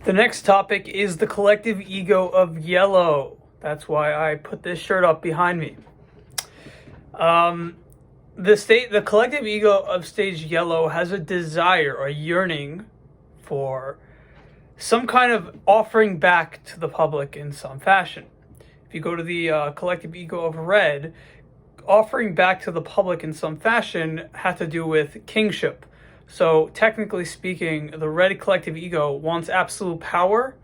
The next topic is the collective ego of yellow. That's why I put this shirt up behind me. The collective ego of stage yellow has a desire, a yearning for some kind of offering back to the public in some fashion. If you go to the collective ego of red, offering back to the public in some fashion had to do with kingship. So technically speaking, the red collective ego wants absolute power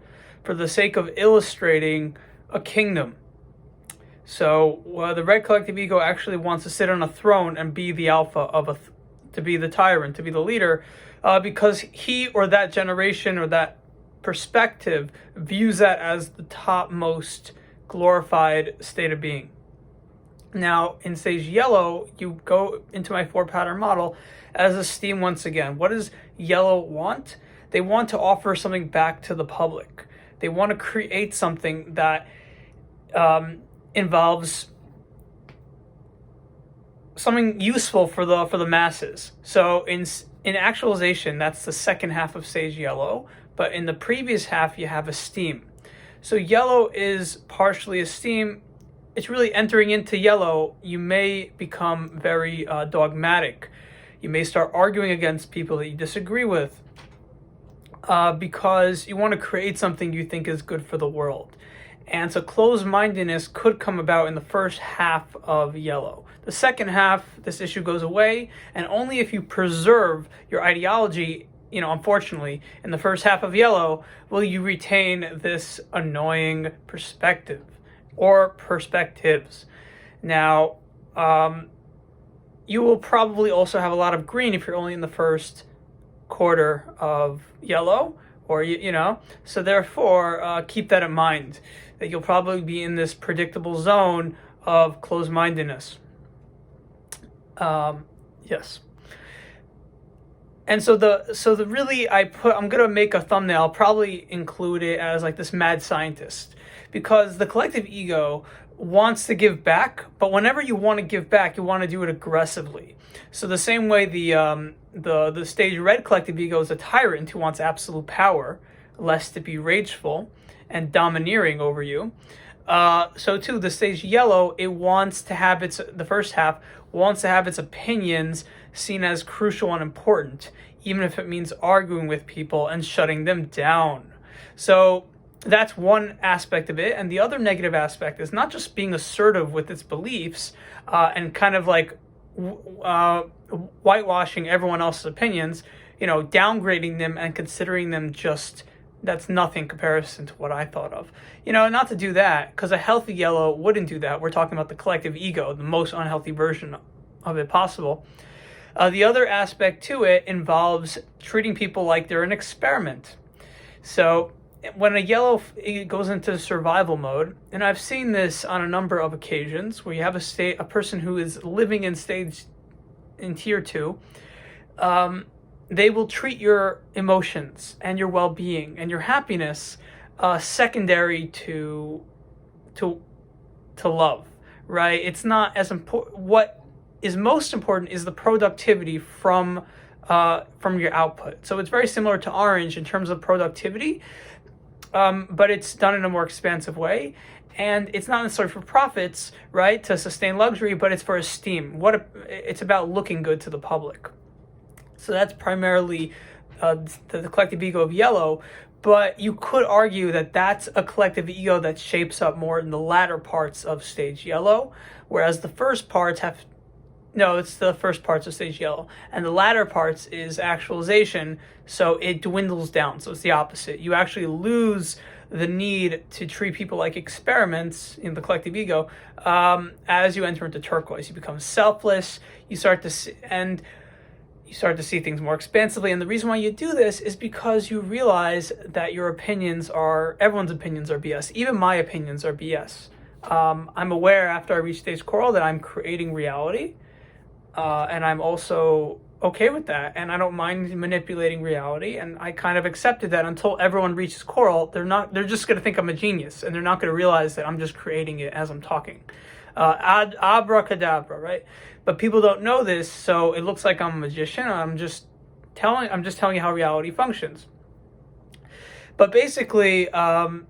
for the sake of illustrating a kingdom. So the red collective ego actually wants to sit on a throne and be the alpha to be the tyrant, to be the leader, because he or that generation or that perspective views that as the topmost glorified state of being. Now, in stage yellow, you go into my 4-pattern model as esteem once again. What does yellow want? They want to offer something back to the public. They want to create something that involves something useful for the masses. So in actualization, that's the second half of stage yellow. But in the previous half, you have esteem. So yellow is partially esteem. It's really entering into yellow. You may become very dogmatic. You may start arguing against people that you disagree with because you want to create something you think is good for the world. And so closed-mindedness could come about in the first half of yellow. The second half, this issue goes away, and only if you preserve your ideology, unfortunately, in the first half of yellow, will you retain this annoying perspective or perspectives. Now, you will probably also have a lot of green if you're only in the first quarter of yellow, or so therefore keep that in mind, that you'll probably be in this predictable zone of closed-mindedness. Yes. And so I'm gonna make a thumbnail. I'll probably include it as like this mad scientist, because the collective ego wants to give back, but whenever you want to give back, you want to do it aggressively. So the same way the stage red collective ego is a tyrant who wants absolute power, lest it be rageful and domineering over you. So too, the stage yellow, it wants to have the first half wants to have its opinions seen as crucial and important, even if it means arguing with people and shutting them down. So that's one aspect of it. And the other negative aspect is not just being assertive with its beliefs and kind of like whitewashing everyone else's opinions, downgrading them and considering them just, that's nothing in comparison to what I thought of. Not to do that, because a healthy yellow wouldn't do that. We're talking about the collective ego, the most unhealthy version of it possible. The other aspect to it involves treating people like they're an experiment. So when a yellow goes into survival mode, and I've seen this on a number of occasions, where you have a person who is living in tier 2, they will treat your emotions and your well-being and your happiness secondary to love, right? It's not as important. What is most important is the productivity from your output. So it's very similar to orange in terms of productivity, but it's done in a more expansive way. And it's not necessarily for profits, right, to sustain luxury, but it's for esteem. It's about looking good to the public. So that's primarily the collective ego of yellow, but you could argue that that's a collective ego that shapes up more in the latter parts of stage yellow, whereas the first parts it's the first parts of stage yellow, and the latter parts is actualization, so it dwindles down. So it's the opposite. You actually lose the need to treat people like experiments in the collective ego as you enter into turquoise. You become selfless, you start to see things more expansively. And the reason why you do this is because you realize that everyone's opinions are BS. Even my opinions are BS. I'm aware after I reach stage coral that I'm creating reality. And I'm also okay with that. And I don't mind manipulating reality. And I kind of accepted that until everyone reaches coral. They're just going to think I'm a genius. And they're not going to realize that I'm just creating it as I'm talking. Abracadabra, right? But people don't know this, so it looks like I'm a magician. I'm just telling you how reality functions. But basically, I'm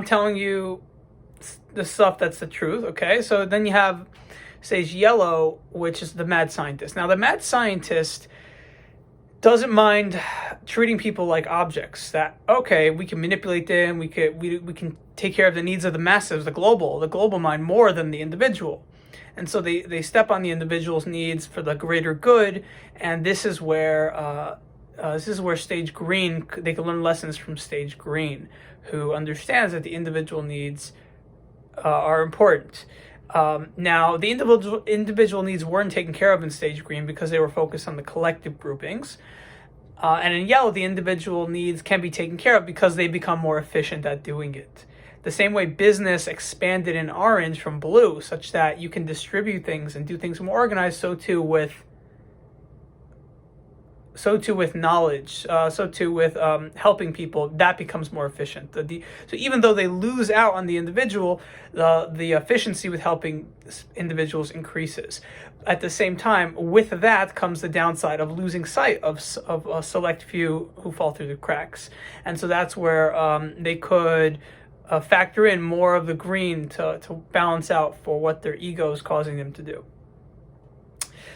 telling you the stuff that's the truth. Okay, so then you have stage yellow, which is the mad scientist. Now, the mad scientist doesn't mind treating people like objects. That, okay, we can manipulate them. We can take care of the needs of the masses, the global mind, more than the individual. And so they step on the individual's needs for the greater good. And this is where stage green, they can learn lessons from stage green, who understands that the individual needs are important. Now, the individual needs weren't taken care of in stage green because they were focused on the collective groupings. And in yellow, the individual needs can be taken care of because they become more efficient at doing it. The same way business expanded in orange from blue, such that you can distribute things and do things more organized, so too with knowledge, so too with helping people, that becomes more efficient. So even though they lose out on the individual, the efficiency with helping individuals increases. At the same time, with that comes the downside of losing sight of a select few who fall through the cracks. And so that's where they could factor in more of the green to balance out for what their ego is causing them to do.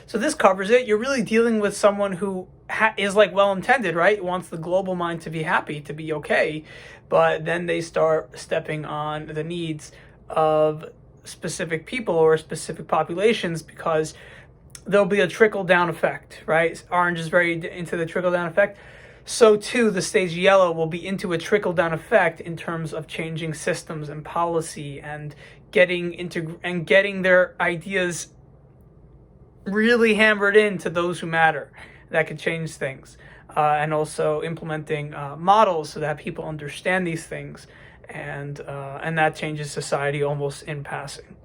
So this covers it. You're really dealing with someone who is like well-intended, right? Wants the global mind to be happy, to be okay, but then they start stepping on the needs of specific people or specific populations, because there'll be a trickle-down effect, right? Orange is very into the trickle-down effect. So too, the stage yellow will be into a trickle-down effect in terms of changing systems and policy and getting their ideas really hammered into those who matter, that could change things, and also implementing models so that people understand these things, and that changes society almost in passing.